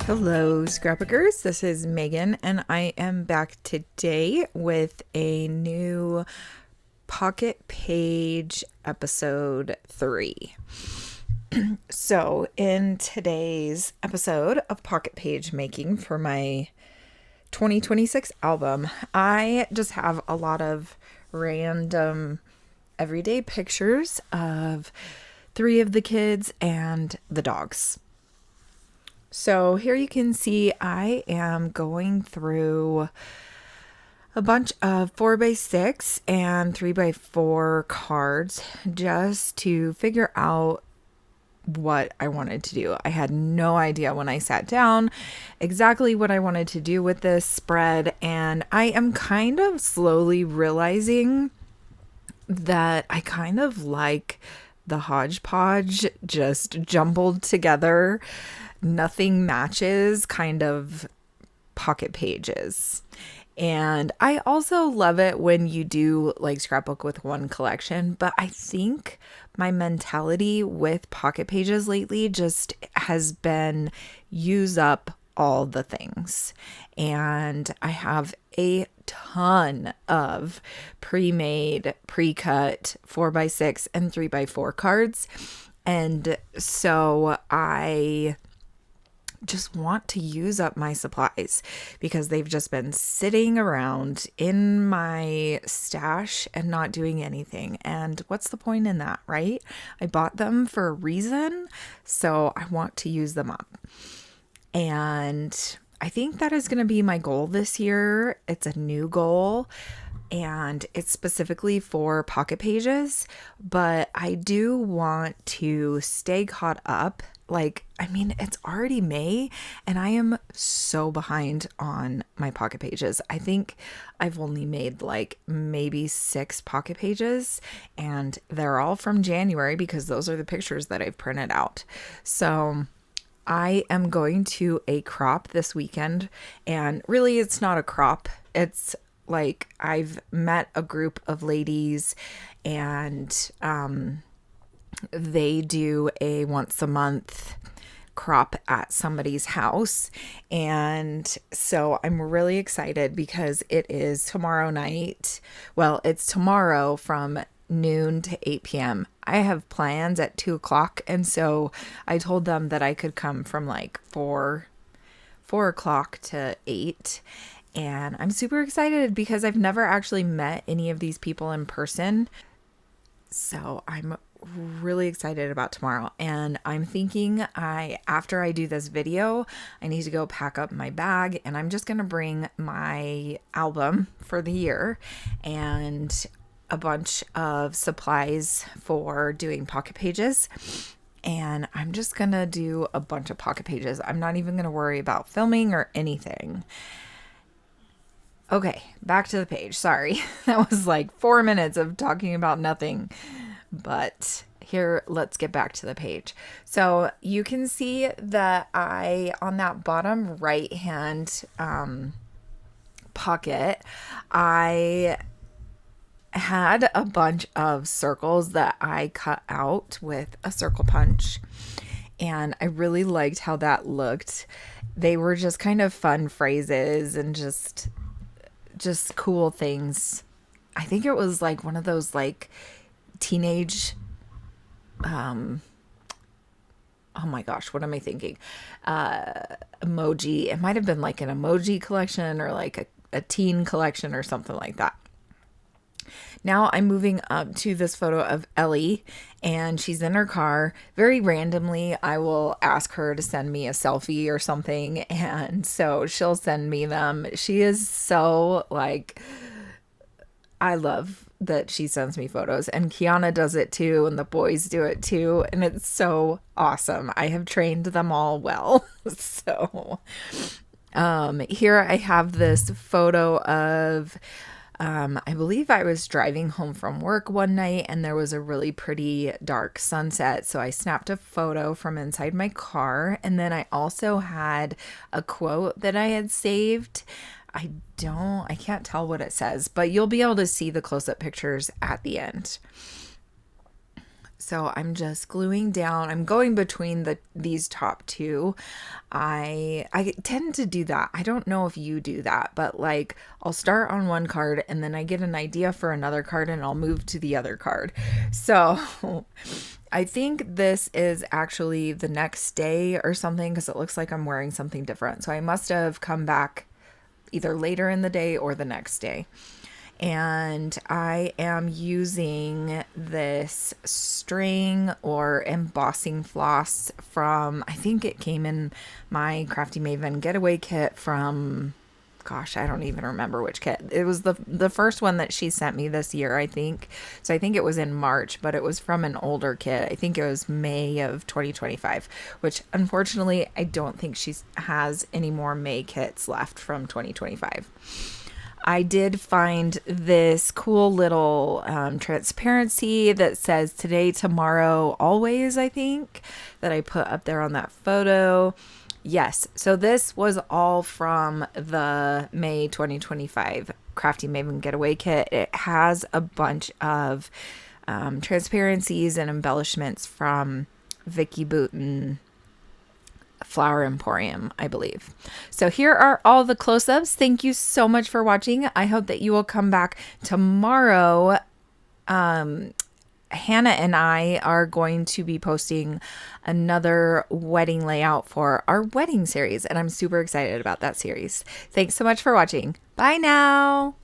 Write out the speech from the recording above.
Hello, Scrapbookers. This is Megan, and I am back today with a new Pocket Page episode 3. So, in today's episode of Pocket Page making for my 2026 album, I just have a lot of random everyday pictures of 3 of the kids and the dogs. So here you can see I am going through a bunch of 4x6 and 3x4 cards just to figure out what I wanted to do. I had no idea when I sat down exactly what I wanted to do with this spread, and I am kind of slowly realizing that I kind of like the hodgepodge just jumbled together, nothing matches kind of pocket pages. And I also love it when you do like scrapbook with one collection, but I think my mentality with pocket pages lately just has been use up all the things. And I have a ton of pre-made, pre-cut 4x6 and 3x4 cards. And so I just want to use up my supplies because they've just been sitting around in my stash and not doing anything. And what's the point in that, right? I bought them for a reason, so I want to use them up. And I think that is going to be my goal this year. It's a new goal, and it's specifically for pocket pages, but I do want to stay caught up. It's already May and I am so behind on my pocket pages. I think I've only made like maybe 6 pocket pages, and they're all from January because those are the pictures that I've printed out. So I am going to a crop this weekend, and really it's not a crop. It's like I've met a group of ladies, and they do a once a month crop at somebody's house. And so I'm really excited because it is tomorrow night. Well, it's tomorrow from noon to 8 p.m. I have plans at 2 o'clock. And so I told them that I could come from like 4 o'clock to 8. And I'm super excited because I've never actually met any of these people in person. So I'm really excited about tomorrow, and I'm thinking after I do this video, I need to go pack up my bag, and I'm just going to bring my album for the year and a bunch of supplies for doing pocket pages. And I'm just going to do a bunch of pocket pages. I'm not even going to worry about filming or anything. Okay, back to the page. Sorry, that was like 4 minutes of talking about nothing. But here, let's get back to the page. So you can see that on that bottom right hand pocket, I had a bunch of circles that I cut out with a circle punch. And I really liked how that looked. They were just kind of fun phrases and just cool things. I think it was like one of those like teenage oh my gosh, what am I thinking? Emoji. It might have been like an emoji collection or like a teen collection or something like that. Now I'm moving up to this photo of Ellie, and she's in her car. Very randomly, I will ask her to send me a selfie or something, and so she'll send me them. She is so like, I love that she sends me photos, and Kiana does it too, and the boys do it too, and it's so awesome. I have trained them all well. So here I have this photo of I believe I was driving home from work one night and there was a really pretty dark sunset. So I snapped a photo from inside my car. And then I also had a quote that I had saved. I can't tell what it says, but you'll be able to see the close-up pictures at the end. So I'm just gluing down. I'm going between these top two. I tend to do that. I don't know if you do that, but like I'll start on one card and then I get an idea for another card and I'll move to the other card. So I think this is actually the next day or something because it looks like I'm wearing something different. So I must have come back either later in the day or the next day. And I am using this string or embossing floss from, I think it came in my Crafty Maven getaway kit from, gosh, I don't even remember which kit. It was the first one that she sent me this year, I think. So I think it was in March, but it was from an older kit. I think it was May of 2025, which unfortunately I don't think she has any more May kits left from 2025. I did find this cool little transparency that says today, tomorrow, always, I think, that I put up there on that photo. Yes, so this was all from the May 2025 Crafty Maven Getaway Kit. It has a bunch of transparencies and embellishments from Vicky Booten Flower Emporium, I believe. So here are all the close-ups. Thank you so much for watching. I hope that you will come back tomorrow. Hannah and I are going to be posting another wedding layout for our wedding series, and I'm super excited about that series. Thanks so much for watching. Bye now.